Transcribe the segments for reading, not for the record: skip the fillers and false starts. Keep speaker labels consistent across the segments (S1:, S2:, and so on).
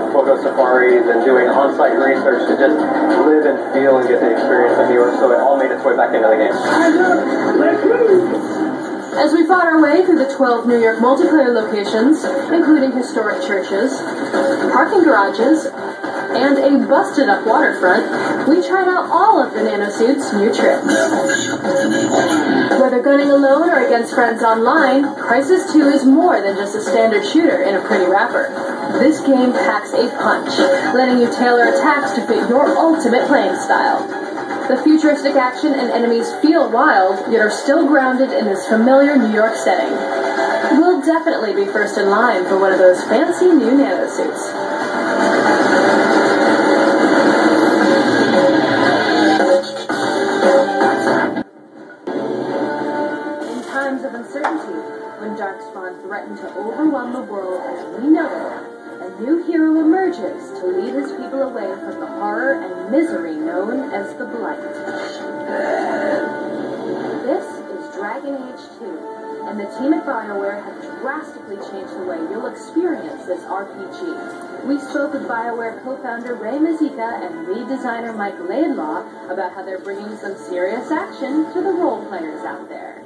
S1: photo safaris and doing on-site research to just live and feel and get the experience of New York, so it all made its way back into the game.
S2: As we fought our way through the 12 New York multiplayer locations, including historic churches, parking garages, and a busted-up waterfront, we tried out all of the Nanosuit's new tricks. Whether gunning alone or against friends online, Crysis 2 is more than just a standard shooter in a pretty wrapper. This game packs a punch, letting you tailor attacks to fit your ultimate playing style. The futuristic action and enemies feel wild, yet are still grounded in this familiar New York setting. We'll definitely be first in line for one of those fancy new Nanosuits. Of uncertainty, when Darkspawn threatened to overwhelm the world as we know it, a new hero emerges to lead his people away from the horror and misery known as the Blight. This is Dragon Age 2, and the team at BioWare have drastically changed the way you'll experience this RPG. We spoke with BioWare co-founder Ray Mazika and lead designer Mike Laidlaw about how they're bringing some serious action to the role players out there.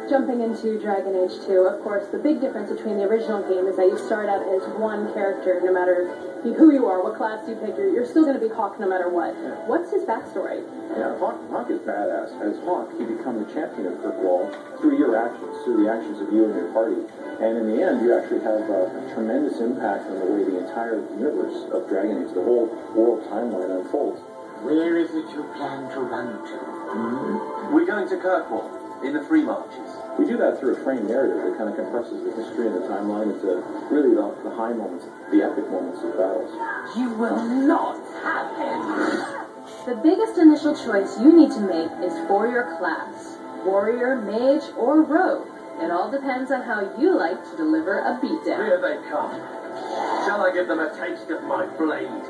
S2: Jumping into Dragon Age 2, of course, the big difference between the original game is that you start out as one character, no matter who you are, what class you pick, you're still going to be Hawk no matter what. Yeah. What's his backstory?
S3: Yeah, Hawk is badass. As Hawk, he becomes the champion of Kirkwall through your actions, through the actions of you and your party. And in the end, you actually have a tremendous impact on the way the entire universe of Dragon Age, the whole world timeline unfolds.
S4: Where is it you plan to run to? We're going to Kirkwall. In the Three Marches.
S3: We do that through a frame narrative that kind of compresses the history and the timeline into really the high moments, the epic moments of battles.
S4: You will not have it.
S2: The biggest initial choice you need to make is for your class. Warrior, mage, or rogue. It all depends on how you like to deliver a beatdown.
S4: Here they come. Shall I give them a taste of my blade?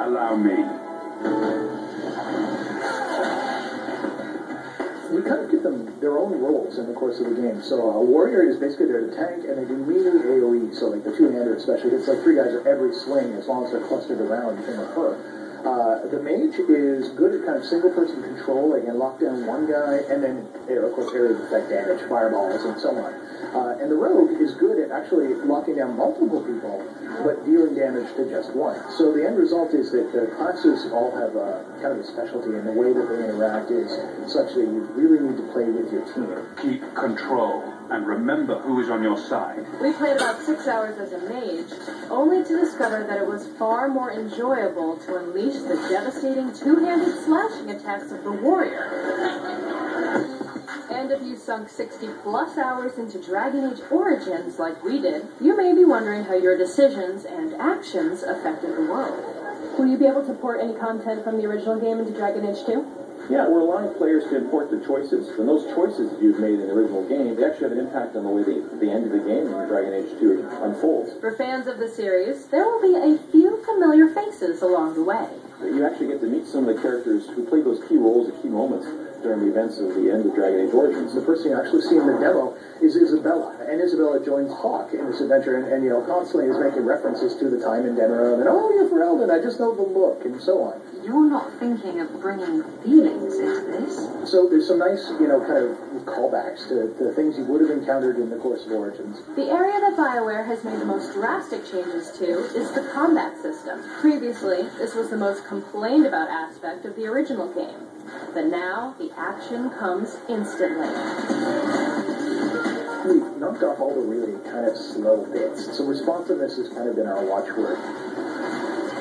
S3: Allow me.
S5: We kind of give them their own roles in the course of the game. So a warrior is basically there to tank, and they do melee AoE. So like the two-hander especially, it's like 3 guys at every swing as long as they're clustered around him or her. The mage is good at kind of single-person control. They can lock down one guy, and then, of course, area of effect damage, fireballs, and so on. And the rogue is good at actually locking down multiple people, but dealing damage to just one. So the end result is that the classes all have kind of a specialty, and the way that they interact is such that you really need to play with your team.
S6: Keep control, and remember who is on your side.
S2: We played about 6 hours as a mage, only to discover that it was far more enjoyable to unleash the devastating two-handed slashing attacks of the warrior. And if you sunk 60-plus hours into Dragon Age Origins like we did, you may be wondering how your decisions and actions affected the world. Will you be able to port any content from the original game into Dragon Age 2?
S3: Yeah, we're allowing players to import their choices, and those choices that you've made in the original game, they actually have an impact on the way the end of the game in Dragon Age 2 unfolds.
S2: For fans of the series, there will be a few familiar faces along the way.
S3: You actually get to meet some of the characters who played those key roles at key moments during the events of the end of Dragon Age Origins.
S5: The first thing you actually see in the demo is Isabella, and Isabella joins Hawk in this adventure, and you know, constantly is making references to the time in Denerim, and oh, you're Ferelden, I just know the look, and so on.
S7: You're not thinking of bringing feelings into this?
S5: So there's some nice, you know, kind of callbacks to the things you would have encountered in the course of Origins.
S2: The area that BioWare has made the most drastic changes to is the combat system. Previously, this was the most complained about aspect of the original game. But now, the action comes instantly.
S5: We've knocked off all the really kind of slow bits. So responsiveness has kind of been our watchword.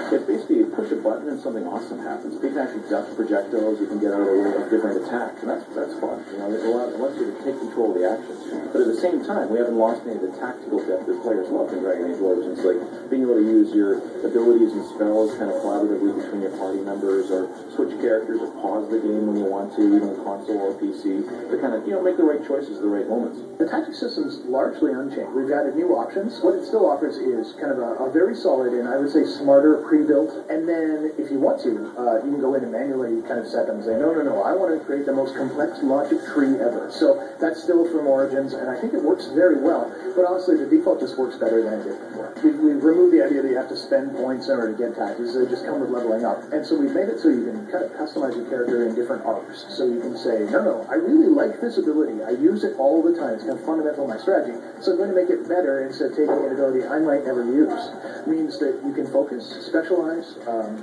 S3: It's basically you push a button and something awesome happens. You can actually duck projectiles, you can get out of the way of different attacks, and that's fun. You know, it allows you to take control of the actions. But at the same time, we haven't lost any of the tactical depth that players love in Dragon Age Origins, like being able to use your abilities and spells kind of collaboratively between your party members, or switch characters, or pause the game when you want to, even on console or PC, to kind of, you know, make the right choices at the right moments.
S5: The tactic system's largely unchanged. We've added new options. What it still offers is kind of a very solid and I would say smarter pre-built, and then if you want to, you can go in and manually kind of set them and say, no, I want to create the most complex logic tree ever. So that's still from Origins, and I think it works very well, but honestly, the default just works better than it did before. We've removed the idea that you have to spend points in order to get taxes. They just come with leveling up. And so we've made it so you can kind of customize your character in different arcs. So you can say, no, I really like this ability. I use it all the time. It's kind of fundamental to my strategy. So I'm going to make it better instead of taking an ability I might never use. It means that you can focus, specialize,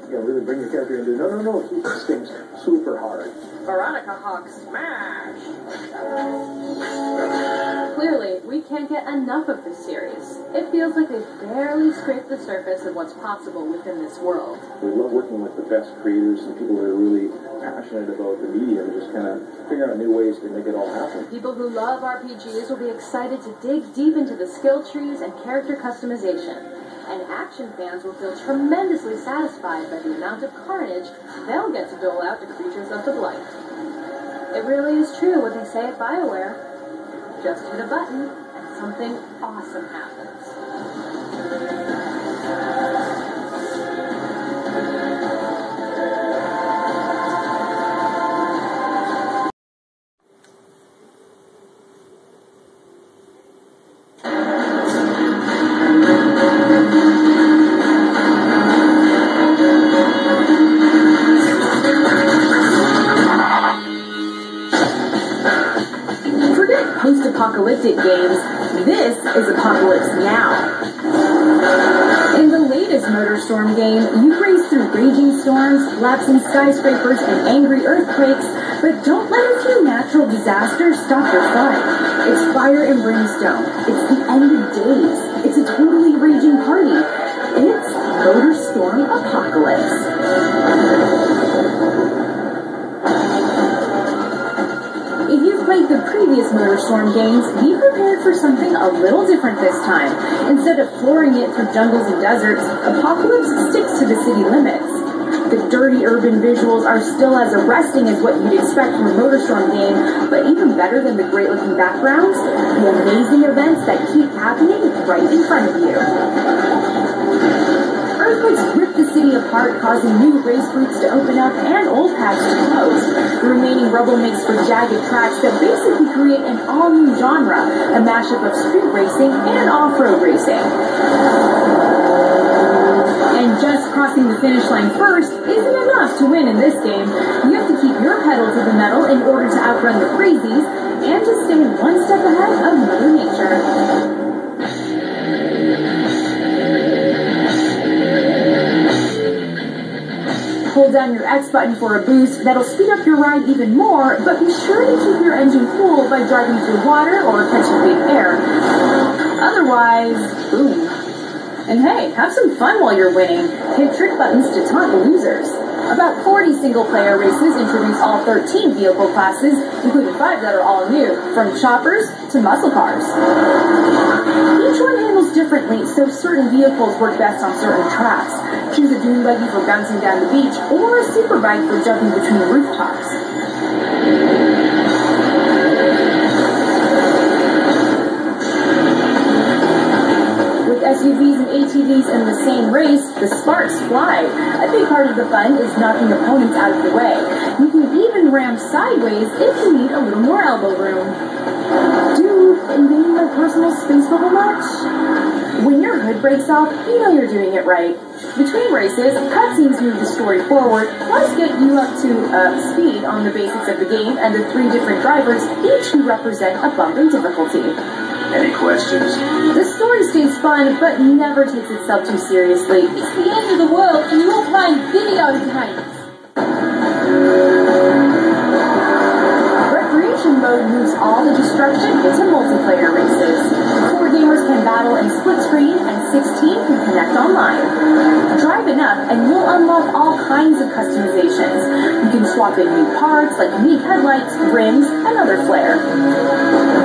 S5: really bring your character into, no, keep these things super hard.
S8: Veronica Hawk smash!
S2: Clearly, we can't get enough of this series. It feels like they've barely scraped the surface of what's possible within this world.
S3: We love working with the best creators and people that are really passionate about the medium, just kind of figuring out new ways to make it all happen.
S2: People who love RPGs will be excited to dig deep into the skill trees and character customization. And action fans will feel tremendously satisfied by the amount of carnage they'll get to dole out to creatures of the blight. It really is true what they say at BioWare. Just hit a button and something awesome happens. Post-apocalyptic games, this is Apocalypse Now. In the latest MotorStrom game, you race through raging storms, collapsing skyscrapers, and angry earthquakes, but don't let a few natural disasters stop your fun. It's fire and brimstone. It's the end of days. It's a totally raging party. It's MotorStorm Apocalypse. If you've played the previous MotorStorm games, be prepared for something a little different this time. Instead of flooring it through jungles and deserts, Apocalypse sticks to the city limits. The dirty urban visuals are still as arresting as what you'd expect from a MotorStorm game, but even better than the great-looking backgrounds, the amazing events that keep happening right in front of you. Earthquakes rip the city apart, causing new race routes to open up and old paths to close. The remaining rubble makes for jagged tracks that basically create an all-new genre, a mashup of street racing and off-road racing. And just crossing the finish line first isn't enough to win in this game. You have to keep your pedal to the metal in order to outrun the crazies and to stay one step ahead of Mother Nature. Hold down your X button for a boost that'll speed up your ride even more, but be sure to keep your engine cool by driving through water or catching big air. Otherwise, boom. And hey, have some fun while you're winning. Hit trick buttons to taunt the losers. About 40 single-player races introduce all 13 vehicle classes, including 5 that are all new, from choppers to muscle cars. Each one handles differently, so certain vehicles work best on certain tracks. Choose a dune buggy for bouncing down the beach, or a super bike for jumping between rooftops. With SUVs and ATVs in the same race, the sparks fly. A big part of the fun is knocking opponents out of the way. You can even ram sideways if you need a little more elbow room. Dude, invading my personal space bubble much? When your hood breaks off, you know you're doing it right. Between races, cutscenes move the story forward, plus get you up to speed on the basics of the game and the 3 different drivers, each who represent a bump in difficulty.
S4: Any questions?
S2: The story stays fun, but never takes itself too seriously. It's the end of the world, and you won't find video games. Recreation mode moves all the destruction into multiplayer races. 4 gamers can battle in split screen, and 16 can connect online. Drive enough, and you'll unlock all kinds of customizations. You can swap in new parts, like unique headlights, rims, and other flair.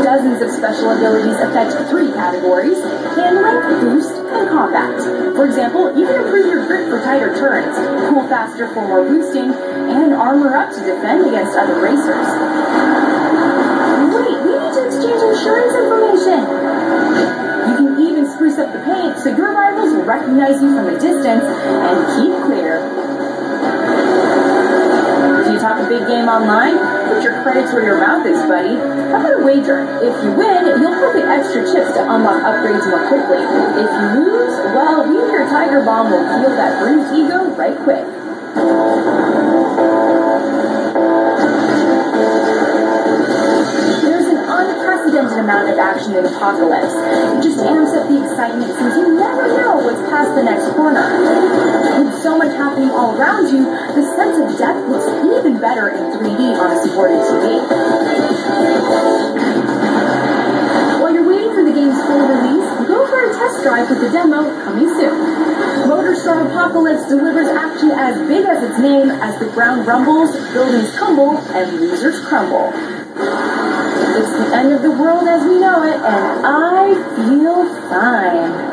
S2: Dozens of special abilities affect 3 categories: handling, boost, and combat. For example, you can improve your grip for tighter turns, cool faster for more boosting, and armor up to defend against other racers. Wait, we need to exchange insurance information! You can even spruce up the paint so your rivals will recognize you from a distance and keep clear. Do you talk a big game online? Put your credits where your mouth is, buddy. How about a wager? If you win, you'll pocket extra chips to unlock upgrades more quickly. If you lose, well, we and your Tiger Bomb will heal that bruised ego right quick. There's an unprecedented amount of action in Apocalypse. It just amps up the excitement since you never know what's past the next corner. With so much happening all around you, the sense of depth looks even better in 3D on a supported TV. While you're waiting for the game's full release, go for a test drive with the demo coming soon. MotorStrom Apocalypse delivers action as big as its name as the ground rumbles, buildings tumble, and losers crumble. It's the end of the world as we know it, and I feel fine.